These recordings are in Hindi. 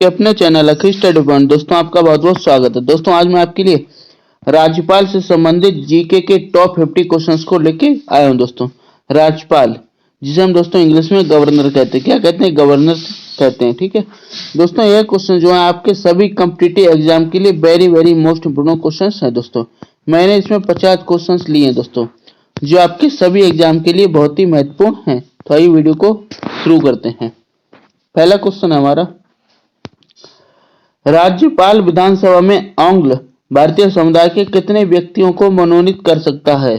आपके अपने चैनल अखिल स्टडी पॉइंट दोस्तों आपका बहुत बहुत स्वागत है। दोस्तों आज मैं आपके लिए राज्यपाल से संबंधित जीके के टॉप 50 क्वेश्चंस को लेके आया हूं। दोस्तों राज्यपाल जिसे हम दोस्तों इंग्लिश में गवर्नर कहते हैं, क्या कहते हैं, गवर्नर कहते हैं। ठीक है दोस्तों, यह क्वेश्चन जो है आपके सभी कॉम्पिटिटिव एग्जाम के लिए very very most important question है। दोस्तों मैंने इसमें 50 क्वेश्चन लिए हैं दोस्तों, जो आपके सभी एग्जाम के लिए बहुत ही महत्वपूर्ण है। तो आइए वीडियो को शुरू करते हैं। पहला क्वेश्चन है हमारा, राज्यपाल विधानसभा में आंग्ल भारतीय समुदाय के कितने व्यक्तियों को मनोनीत कर सकता है।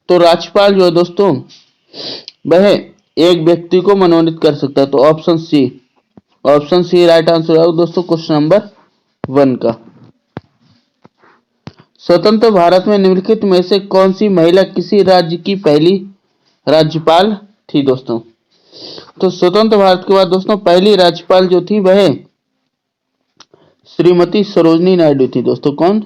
तो राज्यपाल जो है दोस्तों वह एक व्यक्ति को मनोनीत कर सकता है। तो ऑप्शन सी राइट आंसर है दोस्तों क्वेश्चन नंबर 1 का। स्वतंत्र भारत में निम्नलिखित में से कौन सी महिला किसी राज्य की पहली राज्यपाल थी। दोस्तों तो स्वतंत्र भारत के बाद दोस्तों पहली राज्यपाल जो थी वह श्रीमती सरोजनी नायडू थी। दोस्तों कौन,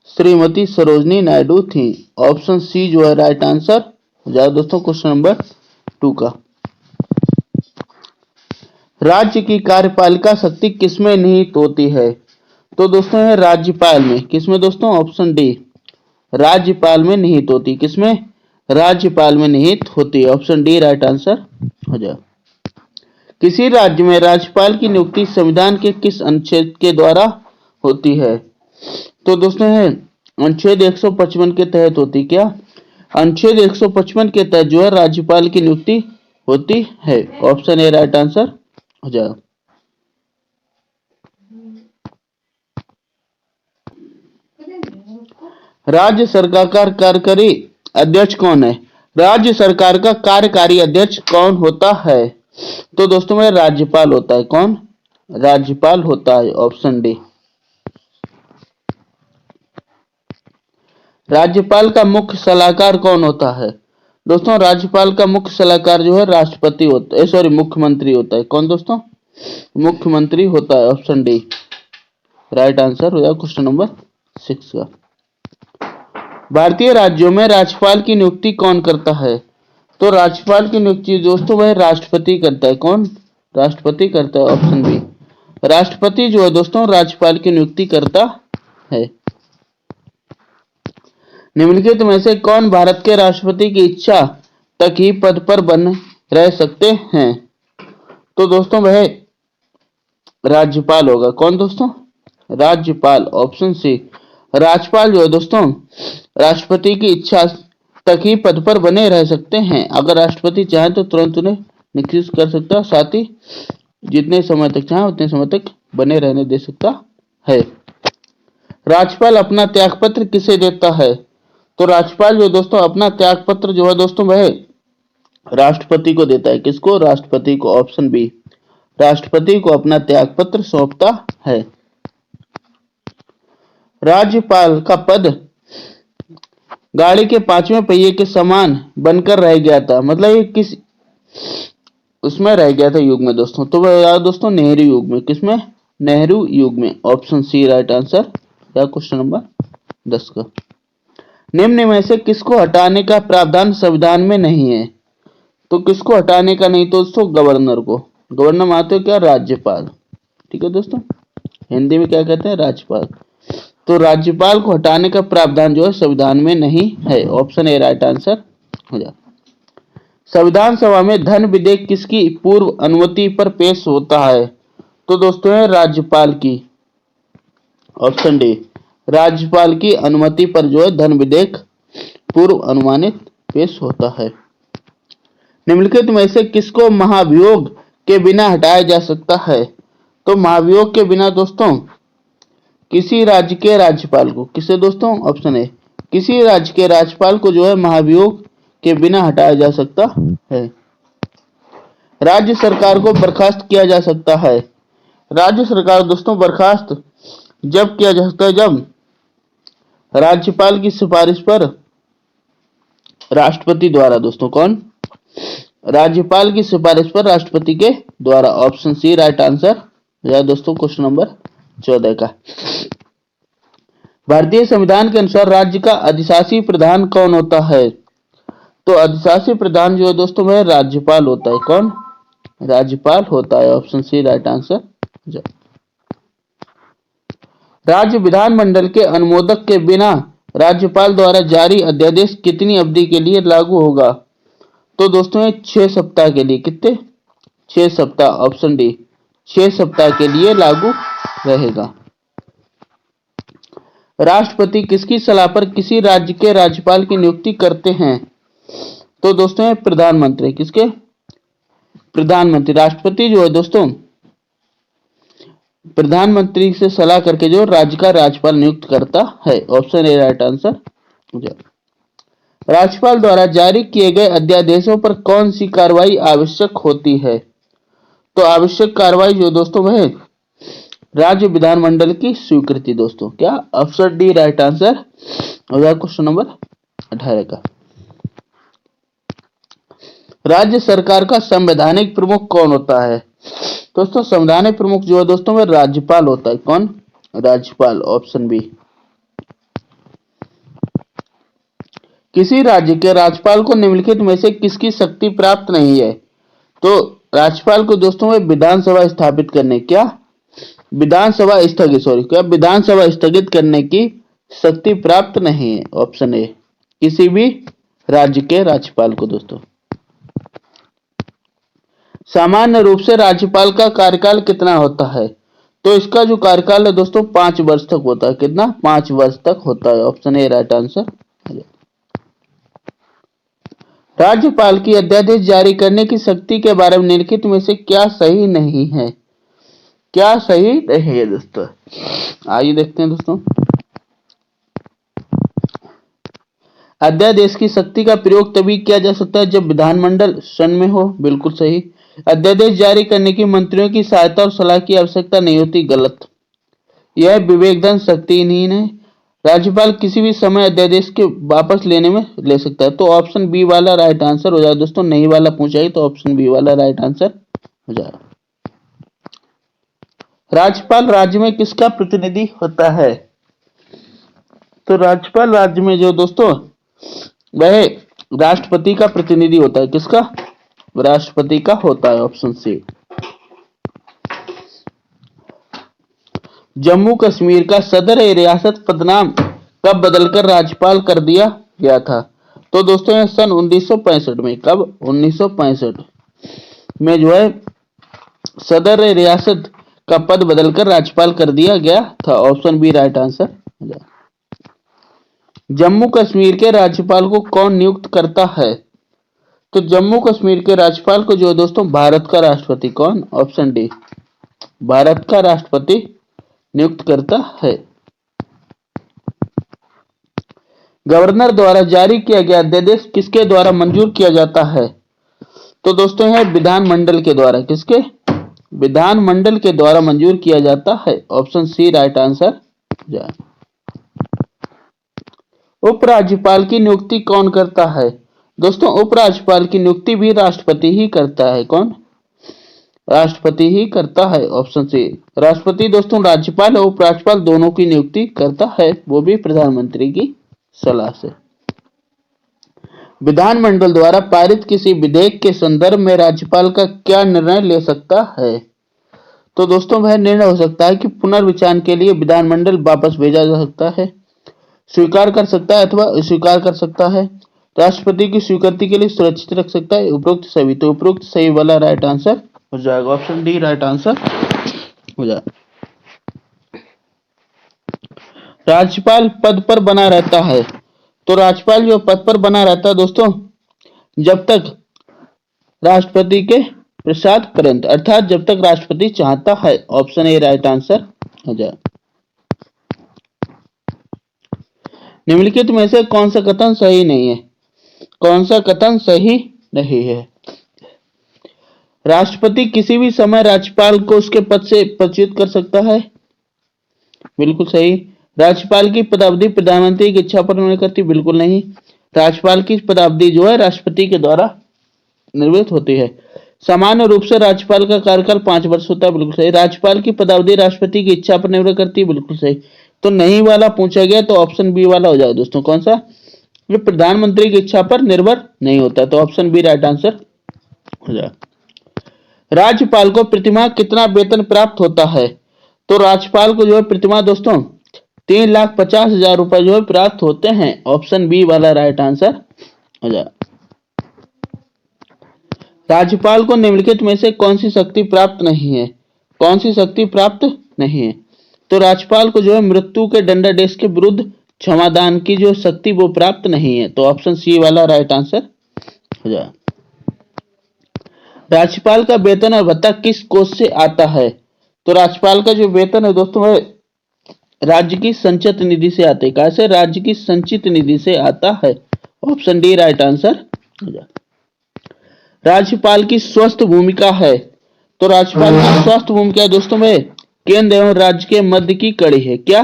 श्रीमती सरोजनी नायडू थी। ऑप्शन सी जो है राइट आंसर हो जाए दोस्तों क्वेश्चन नंबर 2 का। राज्य की कार्यपालिका शक्ति किसमें निहित होती है। तो दोस्तों है राज्यपाल में, किसमें दोस्तों, ऑप्शन डी राज्यपाल में निहित होती। किसमें, राज्यपाल में निहित होती है। ऑप्शन डी राइट आंसर हो जाए। किसी राज्य में राज्यपाल की नियुक्ति संविधान के किस अनुच्छेद के द्वारा होती है। तो दोस्तों है अनुच्छेद 155 के तहत होती। क्या, अनुच्छेद 155 के तहत जो है राज्यपाल की नियुक्ति होती है। ऑप्शन ए राइट आंसर हो जाए। राज्य सरकार का कार्यकारी अध्यक्ष कौन है। राज्य सरकार का कार्यकारी अध्यक्ष कौन होता है। तो दोस्तों में राज्यपाल होता है। कौन, राज्यपाल होता है। Option D. राज्यपाल का मुख्य सलाहकार कौन होता है। दोस्तों राज्यपाल का मुख्य सलाहकार जो है राष्ट्रपति होता है, सॉरी मुख्यमंत्री होता है। कौन दोस्तों, मुख्यमंत्री होता है। ऑप्शन डी राइट आंसर हो जाए क्वेश्चन नंबर 6 का। भारतीय राज्यों में राज्यपाल की नियुक्ति कौन करता है। तो राज्यपाल की नियुक्ति दोस्तों वह राष्ट्रपति करता है। कौन, राष्ट्रपति करता है। ऑप्शन बी राष्ट्रपति जो है दोस्तों राज्यपाल की नियुक्ति करता है। निम्नलिखित में से कौन भारत के राष्ट्रपति की इच्छा तक ही पद पर बने रह सकते हैं। तो दोस्तों वह राज्यपाल होगा। कौन दोस्तों, राज्यपाल। ऑप्शन सी राज्यपाल जो है दोस्तों राष्ट्रपति की इच्छा तक ही पद पर बने रह सकते हैं। अगर राष्ट्रपति चाहे तो तुरंत उन्हें नियुक्त कर सकता है, साथ ही जितने समय तक चाहे उतने समय तक बने रहने दे सकता है। राज्यपाल अपना त्यागपत्र किसे देता है। तो राज्यपाल जो दोस्तों अपना त्यागपत्र जो है दोस्तों वह राष्ट्रपति को देता है। किसको, राष्ट्रपति को। ऑप्शन बी राष्ट्रपति को अपना त्यागपत्र सौंपता है। राज्यपाल का पद गाड़ी के 5वें पहिए के समान बनकर रह गया था। मतलब ये किस उसमें रह गया था युग में दोस्तों। तो वह दोस्तों नेहरू युग में। किसमें, नेहरू युग में। ऑप्शन सी राइट आंसर या क्वेश्चन नंबर 10 का। निम्न में से किसको हटाने का प्रावधान संविधान में नहीं है। तो किसको हटाने का नहीं, तो दोस्तों गवर्नर को। गवर्नर मानते हो क्या, राज्यपाल। ठीक है दोस्तों, हिंदी में क्या कहते हैं, राज्यपाल। तो राज्यपाल को हटाने का प्रावधान जो है संविधान में नहीं है। ऑप्शन ए राइट आंसर हो जाए। संविधान सभा में धन विधेयक किसकी पूर्व अनुमति पर पेश होता है। तो दोस्तों है राज्यपाल की। ऑप्शन डी राज्यपाल की अनुमति पर जो है धन विधेयक पूर्व अनुमानित पेश होता है। निम्नलिखित में से किसको महाभियोग के बिना हटाया जा सकता है। तो महाभियोग के बिना दोस्तों किसी राज्य के राज्यपाल को, किसे दोस्तों, ऑप्शन ए किसी राज्य के राज्यपाल को जो है महाभियोग के बिना हटाया जा सकता है। राज्य सरकार को बर्खास्त किया जा सकता है। राज्य सरकार दोस्तों बर्खास्त जब किया जा सकता है जब राज्यपाल की सिफारिश पर राष्ट्रपति द्वारा। दोस्तों कौन, राज्यपाल की सिफारिश पर राष्ट्रपति के द्वारा। ऑप्शन सी राइट आंसर या दोस्तों क्वेश्चन नंबर 14 का। भारतीय संविधान के अनुसार राज्य का अधिशासी प्रधान कौन होता है। तो अधिशासी प्रधान जो है दोस्तों वह राज्यपाल होता है। कौन, राज्यपाल होता है। Option C right answer. राज्य विधानमंडल के अनुमोदक के बिना राज्यपाल द्वारा जारी अध्यादेश कितनी अवधि के लिए लागू होगा? तो दोस्तों ये 6 सप्ताह के लिए। कितने? 6 सप्ताह, ऑप्शन डी 6 सप्ताह के लिए लागू रहेगा। राष्ट्रपति किसकी सलाह पर किसी राज्य के राज्यपाल की नियुक्ति करते हैं? तो दोस्तों ये प्रधानमंत्री। किसके? प्रधानमंत्री। राष्ट्रपति जो है दोस्तों प्रधानमंत्री से सलाह करके जो राज्य का राज्यपाल नियुक्त करता है। Option A right answer. राज्यपाल द्वारा जारी किए गए अध्यादेशों पर कौन सी कार्रवाई आवश्यक होती है? तो आवश्यक कार्रवाई जो दोस्तों वह राज्य विधानमंडल की स्वीकृति। दोस्तों क्या? ऑप्शन डी राइट आंसर हो जाएगा क्वेश्चन नंबर 18 का। राज्य सरकार का संवैधानिक प्रमुख कौन होता है? दोस्तों संवैधानिक प्रमुख जो है दोस्तों वह राज्यपाल होता है। कौन? राज्यपाल। Option B. किसी राज्य के राज्यपाल को निम्नलिखित में से किसकी शक्ति प्राप्त नहीं है? तो राज्यपाल को दोस्तों वह विधानसभा स्थापित करने क्या विधानसभा स्थगित करने की शक्ति प्राप्त नहीं है। ऑप्शन ए किसी भी राज्य के राज्यपाल को। दोस्तों सामान्य रूप से राज्यपाल का कार्यकाल कितना होता है? तो इसका जो कार्यकाल है दोस्तों 5 वर्ष तक होता है। कितना? 5 वर्ष तक होता है। Option A right answer. राज्यपाल की अध्यादेश जारी करने की शक्ति के बारे में निम्नलिखित में से क्या सही नहीं है? क्या सही नहीं है दोस्तों? आइए देखते हैं दोस्तों। अध्यादेश की शक्ति का प्रयोग तभी किया जा सकता है जब विधानमंडल शन में हो। बिल्कुल सही। अध्यादेश जारी करने की मंत्रियों की सहायता और सलाह की आवश्यकता नहीं होती। गलत। यह विवेकधन शक्तिहीन है। राज्यपाल किसी भी समय अध्यादेश के वापस लेने में ले सकता है। तो ऑप्शन बी वाला राइट आंसर हो जाएगा दोस्तों। नहीं वाला पूछा ही तो ऑप्शन बी वाला राइट आंसर हो जाएगा। राज्यपाल राज्य में किसका प्रतिनिधि होता है? तो राज्यपाल राज्य में जो दोस्तों वह राष्ट्रपति का प्रतिनिधि होता है। किसका? राष्ट्रपति का होता है। ऑप्शन सी। जम्मू कश्मीर का सदर रियासत पदनाम कब बदलकर राज्यपाल कर दिया गया था? तो दोस्तों यह सन 1965 में। कब? 1965 में जो है सदर रियासत का पद बदलकर राज्यपाल कर दिया गया था। Option B right answer. Jammu Kashmir के राज्यपाल को कौन नियुक्त करता है? तो जम्मू कश्मीर के राज्यपाल को जो दोस्तों भारत का राष्ट्रपति। कौन? ऑप्शन डी भारत का राष्ट्रपति नियुक्त करता है। गवर्नर द्वारा जारी किया गया अध्यादेश किसके द्वारा मंजूर किया जाता है? तो दोस्तों है विधानमंडल के द्वारा। किसके? विधानमंडल के द्वारा मंजूर किया जाता है। Option C right answer. उपराज्यपाल की नियुक्ति कौन करता है? दोस्तों उपराज्यपाल की नियुक्ति भी राष्ट्रपति ही करता है। कौन? राष्ट्रपति ही करता है। Option C. राष्ट्रपति दोस्तों राज्यपाल और उपराज्यपाल दोनों की नियुक्ति करता है, वो भी प्रधानमंत्री की सलाह से। विधानमंडल द्वारा पारित किसी विधेयक के संदर्भ में राज्यपाल का क्या निर्णय ले सकता है? तो दोस्तों वह निर्णय हो सकता है कि पुनर्विचार के लिए विधानमंडल वापस भेजा जा सकता है, स्वीकार कर सकता है अथवा अस्वीकार कर सकता है, राष्ट्रपति की स्वीकृति के लिए सुरक्षित रख सकता है, उपरोक्त सभी। तो उपरोक्त सही वाला राइट आंसर हो जाएगा। ऑप्शन डी राइट आंसर हो जाएगा। राज्यपाल पद पर बना रहता है। तो राज्यपाल जो पद पर बना रहता है दोस्तों जब तक राष्ट्रपति के प्रसाद पर्यंत, अर्थात जब तक राष्ट्रपति चाहता है। ऑप्शन ए राइट आंसर हो जाए। निम्नलिखित में से कौन सा कथन सही नहीं है? कौन सा कथन सही नहीं है? राष्ट्रपति किसी भी समय राज्यपाल को उसके पद से पदच्युत कर सकता है। बिल्कुल सही। राज्यपाल की पदावधि प्रधानमंत्री की इच्छा पर निर्भर करती। बिल्कुल नहीं। राज्यपाल की पदावधि जो है राष्ट्रपति के द्वारा निर्मित होती है। सामान्य रूप से राज्यपाल का कार्यकाल 5 वर्ष होता है। बिल्कुल सही। राज्यपाल की पदावधि राष्ट्रपति की इच्छा पर निर्भर करती है। बिल्कुल सही। तो नहीं वाला पूछा गया तो ऑप्शन बी वाला हो जाएगा दोस्तों। कौन सा? ये प्रधानमंत्री की इच्छा पर निर्भर नहीं होता, तो ऑप्शन बी राइट आंसर हो जाएगा। राज्यपाल को प्रतिमाह कितना वेतन प्राप्त होता है? तो राज्यपाल को जो है प्रतिमाह दोस्तों 3,50,000 रुपए जो है प्राप्त होते हैं। ऑप्शन बी वाला राइट आंसर हो जाए। राज्यपाल को निम्नलिखित में से कौन सी शक्ति प्राप्त नहीं है? कौन सी शक्ति प्राप्त नहीं है? तो राज्यपाल को जो है मृत्यु के दंडादेश के विरुद्ध क्षमादान की जो शक्ति वो प्राप्त नहीं है। तो ऑप्शन सी वाला राइट आंसर हो जाए। राज्यपाल का वेतन और भत्ता किस कोष से आता है? तो राज्यपाल का जो वेतन है दोस्तों वह राज्य की संचित निधि से आते हैं। कैसे? राज्य की संचित निधि से आता है। ऑप्शन डी राइट आंसर हो जाए। राज्यपाल की स्वस्थ भूमिका है। तो राज्यपाल की स्वस्थ भूमिका दोस्तों में केंद्र एवं राज्य के मध्य की कड़ी है। क्या?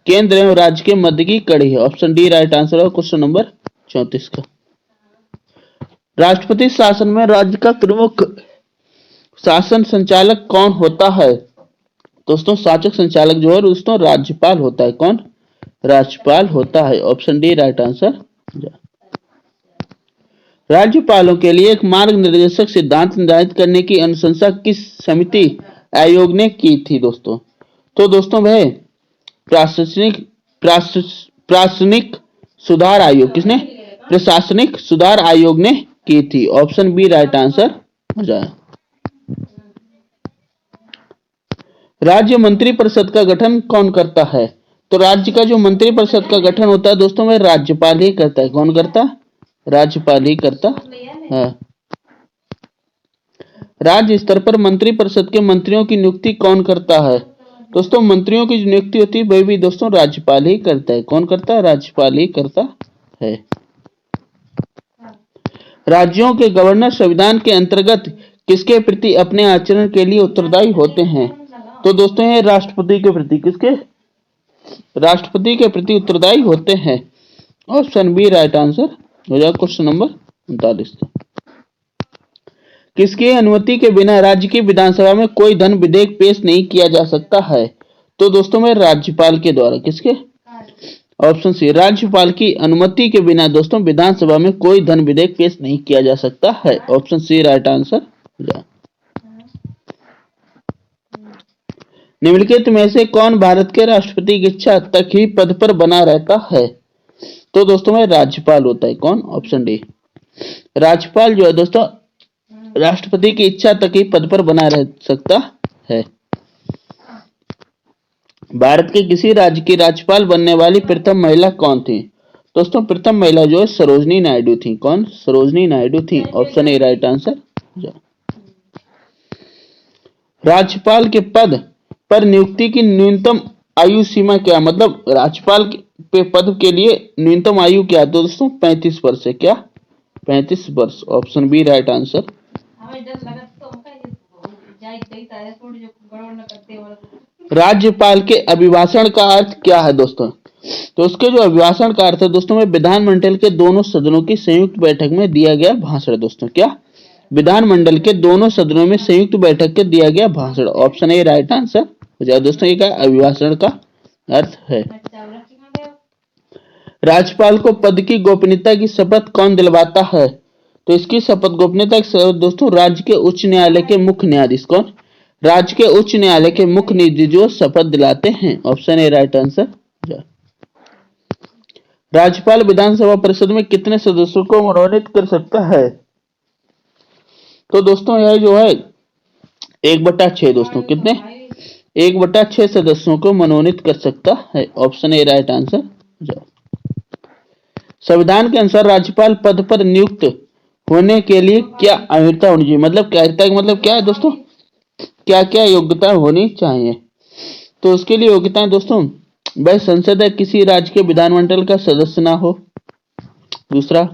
केंद्र एवं राज्य के मध्य की कड़ी है। ऑप्शन डी राइट आंसर है क्वेश्चन नंबर 34 का। राष्ट्रपति शासन में राज्य का प्रमुख शासन संचालक कौन होता है? दोस्तों शासक संचालक जो है दोस्तों राज्यपाल होता है। कौन? राज्यपाल होता है। Option D right answer. राज्यपालों के लिए एक मार्ग निर्देशक सिद्धांत निर्धारित करने की अनुशंसा किस समिति आयोग ने की थी दोस्तों? तो दोस्तों वह प्रशासनिक सुधार आयोग, किसने? प्रशासनिक सुधार आयोग ने की थी। ऑप्शन बी राइट आंसर हो जाए। राज्य मंत्रिपरिषद का गठन कौन करता है? तो राज्य का जो मंत्रिपरिषद का गठन होता है दोस्तों वह राज्यपाल ही करता है। कौन करता? राज्यपाल ही करता है। राज्य स्तर पर मंत्रिपरिषद के मंत्रियों की नियुक्ति कौन करता है? दोस्तों मंत्रियों की नियुक्ति होती है वह भी दोस्तों राज्यपाल ही करता है। कौन करता है? राज्यपाल ही करता है। राज्यों के गवर्नर संविधान के अंतर्गत किसके प्रति अपने आचरण के लिए उत्तरदायी होते हैं? तो दोस्तों ये राष्ट्रपति के प्रति, किसके? राष्ट्रपति के प्रति उत्तरदायी होते हैं। ऑप्शन बी राइट आंसर हो जाएगा क्वेश्चन नंबर 39 का। किसकी अनुमति के बिना राज्य की विधानसभा में कोई धन विधेयक पेश नहीं किया जा सकता है? तो दोस्तों में राज्यपाल के द्वारा। किसके? ऑप्शन सी राज्यपाल की अनुमति के बिना दोस्तों विधानसभा में कोई धन विधेयक पेश नहीं किया जा सकता है। Option C right answer. निम्नलिखित में से कौन भारत के राष्ट्रपति की इच्छा तक ही पद पर बना रहता है? तो दोस्तों में राज्यपाल होता है। कौन? Option D. राज्यपाल जो है दोस्तों राष्ट्रपति की इच्छा तक ही पद पर बना रह सकता है। भारत के किसी राज्य की राज्यपाल बनने वाली प्रथम महिला कौन थी? दोस्तों प्रथम महिला जो है सरोजनी नायडू थी। कौन? सरोजनी नायडू थी। Option A right answer. राज्यपाल के पद पर नियुक्ति की न्यूनतम आयु सीमा क्या? मतलब राज्यपाल पे पद के लिए न्यूनतम आयु क्या? दोस्तों 35 वर्ष है। क्या? 35 वर्ष। Option B right answer. राज्यपाल के अभिभाषण का अर्थ क्या है दोस्तों? तो उसके जो अभिभाषण का अर्थ है दोस्तों में विधानमंडल के दोनों सदनों की संयुक्त बैठक में दिया गया भाषण। दोस्तों क्या? विधानमंडल के दोनों सदनों में संयुक्त बैठक के दिया गया भाषण। ऑप्शन ए राइट आंसर हो जाए दोस्तों। ये क्या अभिभाषण का अर्थ है? राज्यपाल को पद की गोपनीयता की शपथ कौन दिलवाता है? तो इसकी शपथ गोपनीयता की शपथ दोस्तों राज्य के उच्च न्यायालय के मुख्य न्यायाधीश। कौन? राज्य के उच्च न्यायालय के मुख्य न्यायाधीश जो शपथ दिलाते हैं। Option A right answer. राज्यपाल विधानसभा परिषद में कितने सदस्यों को मनोनीत कर सकता है? तो दोस्तों यह जो है 1/6 दोस्तों। कितने? 1/6 सदस्यों को मनोनीत कर सकता है। Option A right answer. संविधान के अनुसार राज्यपाल पद पर नियुक्त होने के लिए क्या अयोग्यता होनी चाहिए? मतलब क्या मतलब क्या है दोस्तों? क्या क्या योग्यता होनी चाहिए? तो उसके लिए योग्यताएं दोस्तों वह संसद या किसी राज्य के विधानमंडल का सदस्य ना हो। दूसरा,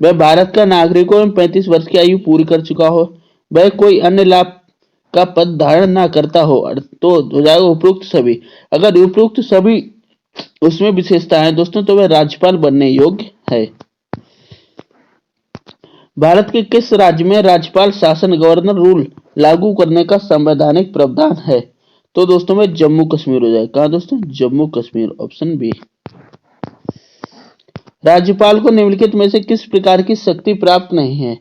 वह भारत का नागरिक हो एवं 35 वर्ष की आयु पूरी कर चुका हो। वह कोई अन्य लाभ का पद धारण ना करता हो। तो हो जाएगा उपरोक्त सभी। अगर उपरोक्त सभी उसमें विशेषता है दोस्तों तो वह राज्यपाल बनने योग्य है। भारत के किस राज्य में राज्यपाल शासन गवर्नर रूल लागू करने का संवैधानिक प्रावधान है? तो दोस्तों में जम्मू कश्मीर हो जाएगा। कहां दोस्तों? जम्मू कश्मीर। Option B. राज्यपाल को निम्नलिखित में से किस प्रकार की शक्ति प्राप्त नहीं है?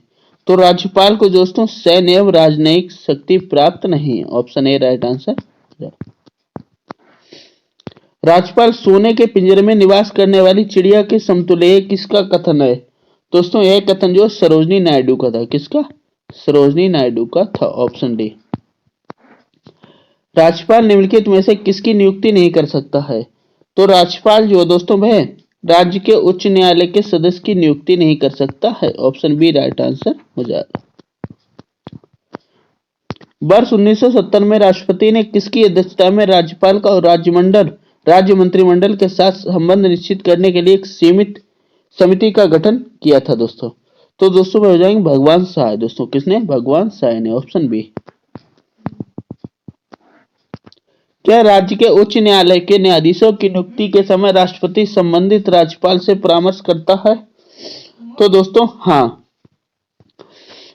तो राज्यपाल को दोस्तों सैन्य एवं राजनयिक शक्ति प्राप्त नहीं है। Option A right answer. राज्यपाल सोने के पिंजरे में निवास करने वाली चिड़िया के समतुल्य है, किसका कथन है? दोस्तों यह कथन जो सरोजनी नायडू का था। किसका? सरोजनी नायडू का था। Option D. राज्यपाल निम्नलिखित में से किसकी नियुक्ति नहीं कर सकता है? तो राज्यपाल जो दोस्तों वह राज्य के उच्च न्यायालय के सदस्य की नियुक्ति नहीं कर सकता है। ऑप्शन बी राइट आंसर हो जाएगा। वर्ष 1970 में राष्ट्रपति ने किसकी अध्यक्षता में राज्यपाल का राज्य मंत्रिमंडल के साथ संबंध निश्चित करने के लिए एक सीमित समिति का गठन किया था दोस्तों? तो दोस्तों हो जाएंगे भगवान सहाय। दोस्तों किसने? भगवान सहाय ने। Option B. क्या राज्य के उच्च न्यायालय के न्यायाधीशों की नियुक्ति के समय राष्ट्रपति संबंधित राज्यपाल से परामर्श करता है? तो दोस्तों हाँ,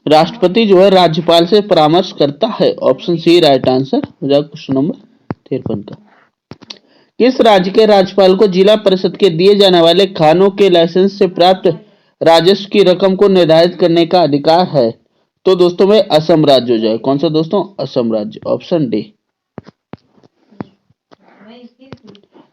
राष्ट्रपति जो है राज्यपाल से परामर्श करता है। ऑप्शन सी राइट आंसर हो जाएगा क्वेश्चन नंबर 53 का। किस राज्य के राज्यपाल को जिला परिषद के दिए जाने वाले खानों के लाइसेंस से प्राप्त राजस्व की रकम को निर्धारित करने का अधिकार है? तो दोस्तों में असम राज्य हो जाए। कौन सा दोस्तों? असम राज्य। Option D.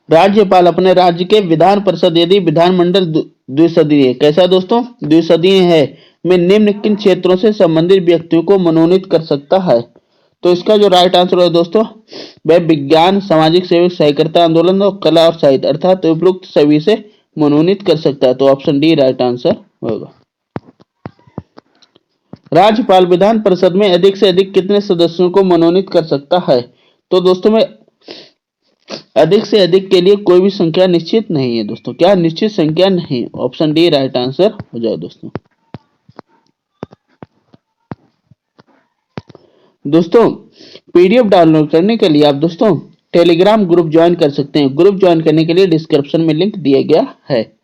राज्यपाल अपने राज्य के विधान परिषद यदि विधानमंडल द्विसदनीय, कैसा दोस्तों? द्विसदनीय है, में निम्न किन क्षेत्रों से संबंधित व्यक्तियों को मनोनीत कर सकता है? तो इसका जो राइट आंसर है दोस्तों वह विज्ञान, सामाजिक सेवक, सहकारिता आंदोलन और कला और साहित्य अर्थात उपरोक्त सभी से मनोनीत कर सकता है। तो ऑप्शन डी राइट आंसर होगा। राज्यपाल विधान परिषद में अधिक से अधिक कितने सदस्यों को मनोनीत कर सकता है? तो दोस्तों में अधिक से अधिक के लिए कोई भी संख्या निश्चित नहीं है दोस्तों। क्या? निश्चित संख्या नहीं। ऑप्शन डी राइट आंसर हो जाए दोस्तों। दोस्तों पीडीएफ डाउनलोड करने के लिए आप दोस्तों टेलीग्राम ग्रुप ज्वाइन कर सकते हैं। ग्रुप ज्वाइन करने के लिए डिस्क्रिप्शन में लिंक दिया गया है।